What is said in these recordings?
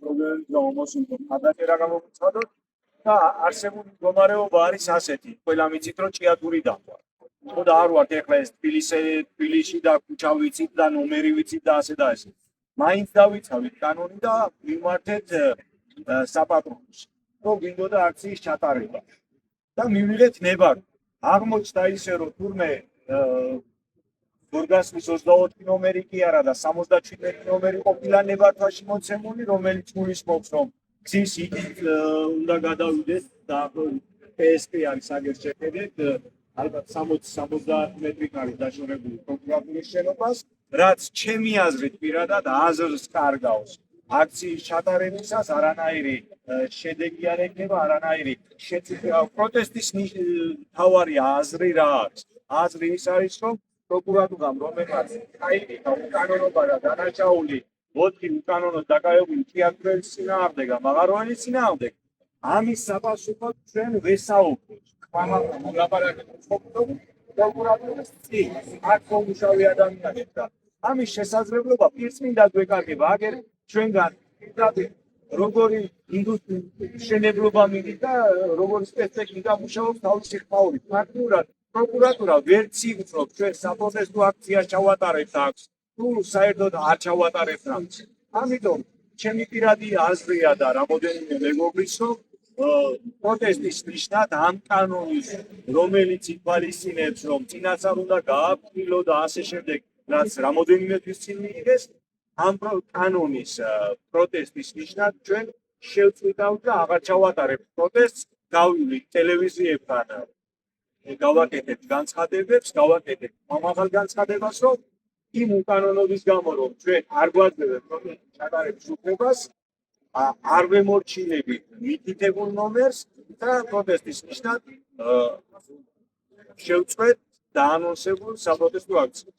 პრობლემები გამომოსულიყო. გადაჭერა გამომწვადოთ და არსებული მდგომარეობა არის ასეთი. ყველა მიცით რომ ჭიათური დაყვა. ხო და არ ვართ ეხლა ეს თბილისში და ქუჩა ვიცით და ნომერი ვიცით და ასე და ესე. მაინც დავიცავით კანონი და ვიმართეთ საპატრონოს. რომ გინდოდა აქციის ჩატარება. და მივიღეთ ნებართვა. აღმოჩნდა ისე რომ თურმე გორგასლის 24 ნომერი კი არა და 77 ნომერი ყოფილა ნებართვაში მოცემული, რომელიც გულისხმობს, რომ გზის იქით უნდა გადავიდეს და PSP არის აგერ შეხედეთ, ალბათ 60-70 მეტრი არის დაშორებული პროკურატურის შენობას, რაც ჩემი აზრით პირადად აზრს კარგავს. აქციის ჩატარებისას არანაირი შედეგი არ ექნება, არანაირი პროტესტის თავარი აზრი რა არის? აზრი ის არის, რომ პროკურატურამ რომელმაც აიკითხა უკანონობა და დანაშაული 4 უკანონოდ დაკავებული ჭიათურელის წინააღმდეგა, მაღაროელის წინააღმდეგ, ამის საპასუხოდ ჩვენ ვესაუბროთ. ლაპარაკობთ პროკურატურის წინ, აქ მომუშავე ადამიანებს და ამის შესაძლებლობა პირწმინდად ვეკარგება, აგერ ჩვენგან როგორი ინდუსტრიის მშენებლობა მიდის და როგორი სპეცტექნიკა მუშაობს თავისი ხმაურით. ფაქტურად პროკურატურა ვერ ციგრძნობს ჩვენ საპროტესტო აქციას ჩავატარებთ აქვს, თუ საერთოდ არ ჩავატარებთ ამას. ამიტომ ჩემი პირადი აზრია და რამოდენიმე მეგობრის რომ პროტესტის ნიშნად ამ კანონის, რომელიც ითვალისწინებს, რომ წინასწარ უნდა გააქვვილო და ასე შემდეგ, რაც რამოდენიმე თვის წინ მიიღეს, ამ კანონის პროტესტის ნიშნად ჩვენ შევწყვიტავთ და აღარ ჩავატარებთ პროტესტს, გავივლით ტელევიზიებთან, გავაკეთებთ განცხადებებს, გავაკეთებთ მომავალ განცხადებას, რომ იმ უკანონობის გამო, რომ ჩვენ არ გვაძლევთ პროტესტის ჩატარების უფლებას, არ ვემორჩილებით მითითებულ ნომერს და პროტესტის ნიშნად შევწყვეტ დაანონსებულ საპროტესტო აქციას.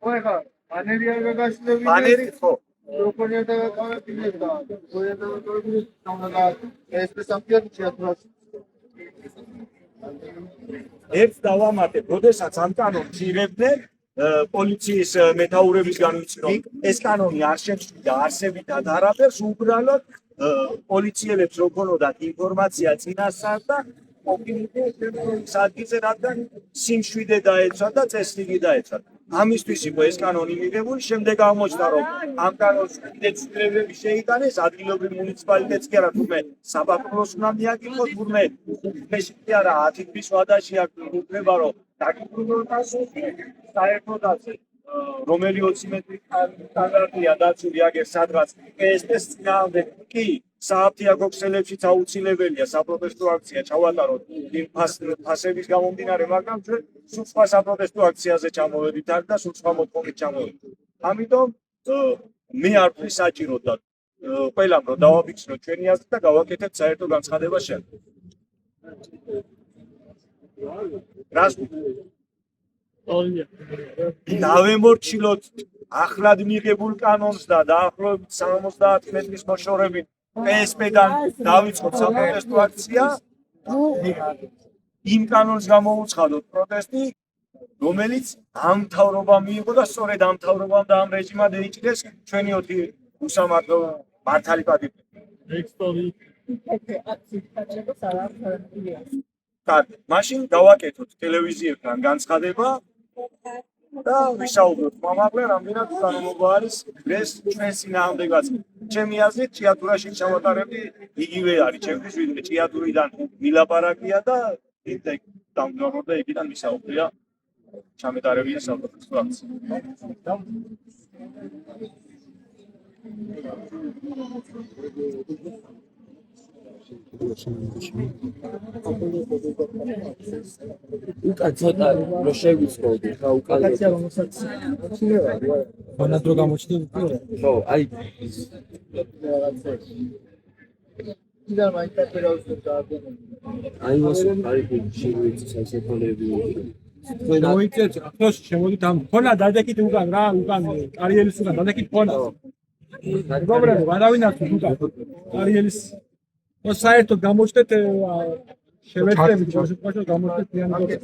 ხა ბანერი არ გაგაშლები ბანერი ხო როგორია დაგაკავებინე და როგორია დაგაკავებინე და ეს სამწიად შეათვლას ერთ დავამატებ, როდესაც ამ კანონს იღებდნენ პოლიციის მეთაურებისგან ვიცი რომ ეს კანონი არ შემცვლიდა არსებითად არაფერს, უბრალოდ პოლიციელებს რო ქონოდათ ინფორმაცია წინასწარ და ოპინიის ადგილზე რადგან სიმშვიდე დაეცვა და წესრიგი დაეცვა. ამისთვის იყო ეს კანონი მიღებული, შემდეგ აღმოჩნდა რომ ამ კანონს კიდეც ცვლილებები შეიტანეს, ადგილობრივ მუნიციპალიტეტს კი არა, თუმე საპატრონოს უნდა მიაკითხოთ, თუმე უფლეში კი არა, 10 თვის ვადაში აქვს უფლება რომ დაკითხულოს საერთოდ ასე რომელი 20 მეტრი სტანდარტია დაცული აგერ სადღაც PSP-ს წინააღმდეგ კი სააფთიაქო ქსელებშიც აუცილებელია საპროტესტო აქცია ჩავატაროთ იმ ფასების გამომდინარე, მაგრამ ჩვენ სულ სხვა საპროტესტო აქციაზე ჩამოვედით აქ და სულ სხვა მოთხოვნით ჩამოვედით. ამიტომ მე არ ვთვლი საჭიროდ და ყველამ რომ დავაფიქსიროთ ჩვენი აზრი და გავაკეთებთ საერთო განცხადება შემდეგ. რას დავემორჩილოთ ახლად მიღებულ კანონს და დაახლოებით 70 მეტრის მოშორებით PSP-დან დავიწყოთ საპროტესტო აქცია, იმ კანონს გამოვუცხადოთ პროტესტი, რომელიც ამ მთავრობამ მიიღო და სწორედ ამ მთავრობამ და ამ რეჟიმად ეჭირეს ჩვენი 4 უსამართლო მართალი პატივი. კარგი, მაშინ გავაკეთოთ ტელევიზიებთან განცხადება და ვისაუბროთ მომავალ რამდენად უკანონობა არის ეს ჩვენს წინააღმდეგაც. ჩემი აზრით ჭიათურაში ჩავატარებდი იგივე არის ჩემთვის, ვიდრე ჭიათურიდან მილაპარაკია და იქ დამთავრდა იქიდან ვისაუბრია ჩამეტარებია საპროტესტო აქცია. უკან ცოტა რო შევიწყოდი ხა უკან მონად რო გამოჩნდი ხო აი კიდევ მაინტერესებს აი მოსო არის შევიცი სასწავლებლები მოიწევს ახლა შემოდით ამ ფონა დადექით უკან რა უკან კარიერის უკან დადექით ფონა მეგობრებო გადავინაცვლოთ უკან კარიერის საერთოდ გამოჩნდეთ შევეცდებით შემოშფოთო გამოჩნდეთ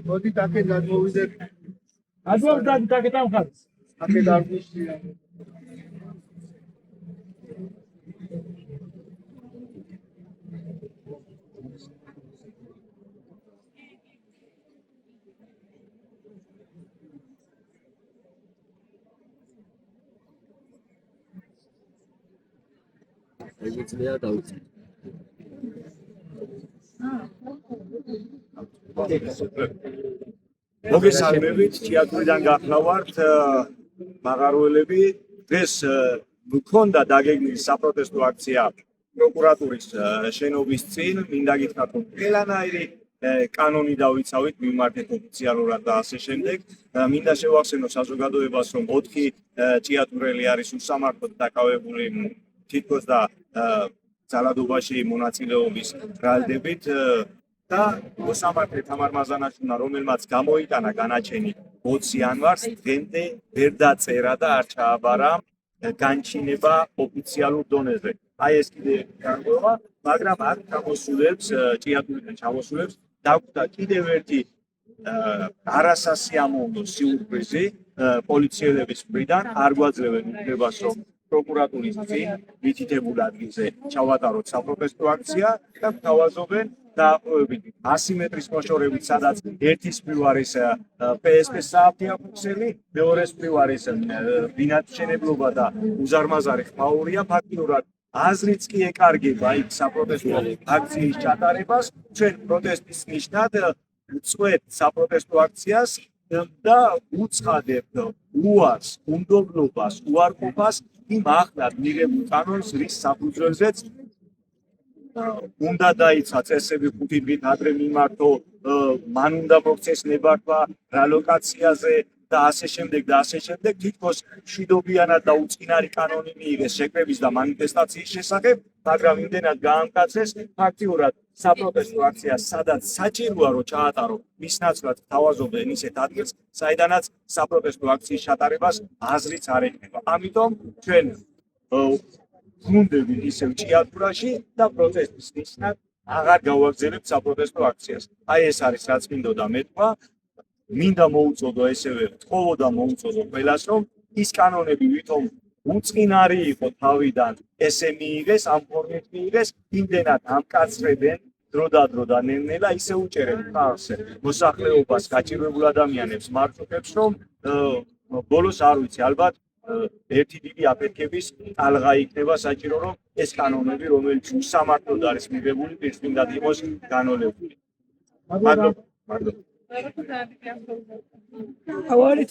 მოდი აქეთ გადმოვიდეთ ადვარ დაგიტაკეთა მხარეს. აქე დარგვიშია. ეგეცლია დავიცი. მოგესალმებით, თეატრიდან გახლავართ მაღაროელები. დღეს გქონდა დაგეგმილი საპროტესტო აქცია პროკურატურის შენობის წინ. მინდა გითხრათ, რომ ყველანაირი კანონი დავიცავით, მიმართეთ ოფიციალურად და ასე შემდეგ. მინდა შევახსენო საზოგადოებას, რომ 4 თეატრელი არის უსამართლოდ დაკავებული თითქოს და ძალადობაში მონაწილეობის ბრალდებით და უსამართლე თამარ მაზანაშვილმა, რომელმაც გამოიტანა განაჩენი 20 იანვარს, დღემდე ვერ დაწერა და არ ჩააბარა განჩინება ოფიციალურ დონეზე. აი ეს კიდე გარკვევა, მაგრამ აქ ჩამოსულებს, თეატრიდან ჩამოსულებს დაგვდა კიდევ ერთი არასასიამოვნო სიურპრიზი პოლიციელების მხრიდან. არ გვაძლევენ უფლებას, რომ პროკურატურის წინ მითითებულ ადგილზე ჩავატაროთ საპროტესტო აქცია და გვთავაზობენ დაახლოებით 100 მეტრის მოშორებით, სადაც ერთის მხრივ არის PSP-ის საათი აფიქსელი, მეორეს მხრივ არის ბინადმშენებლობა და უზარმაზარი ხმაურია. ფაქტიურად აზრიც კი ეკარგება იქ საპროტესტო აქციის ჩატარებას. ჩვენ პროტესტის ნიშნად ვწვევთ საპროტესტო აქციას და უცხადებთ უარს, უნდობლობას, უარყოფას იმ ახლად მიღებულ კანონს, რის საფუძველზეც უნდა დაიცვა წესები 5 დღით ადრე მიმართო, მან უნდა მოქცეს ნებართვა რა ლოკაციაზე და ასე შემდეგ და ასე შემდეგ. თითქოს მშვიდობიანად და უწყინარი კანონი მიიღეს შეკრების და მანიფესტაციის შესახებ, მაგრამ იმდენად გაამკაცეს ფაქტიურად საპროტესტო აქცია, სადაც საჭიროა რომ ჩაატარო, მის ნაცვლად თავაზობენ ისეთ ადგილს, საიდანაც საპროტესტო აქციის ჩატარებას აზრიც არ ექნება. ამიტომ ჩვენ გუნდებით ისევ ჭიათურაში და პროტესტის ნიშნად აღარ გავაგზავნებთ საპროტესტო აქციას. აი ეს არის რაც მინდოდა მეთქვა. მინდა მოუწოდო ესევე ვთხოვო და მოუწოდო ყველას, რომ ის კანონები ვითომ უწყინარი იყო თავიდან, ესე მიიღეს, ამ ფორმით მიიღეს, იმდენად ამკაცრებენ დრო და ნელ-ნელა ისე უჭერენ ხალხს, მოსახლეობას, გაჭირვებულ ადამიანებს, მარშრუტებს, რომ ბოლოს არ ვიცი, ალბათ ერთი დიდი აფეთქების ტალღა იქნება საჭირო, რომ ეს კანონები, რომელიც უსამართლოდ არის მიღებული, პირწმინდად იყოს განოლებული. მადლობა. How are you?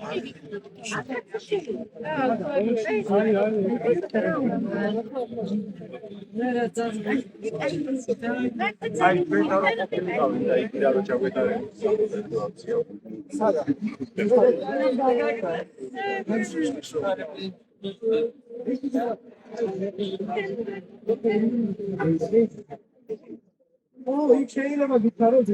აი ჩვენ და იქიდან რომ ჩაგვეტარეთ Oh, ich sehe, aber du kannst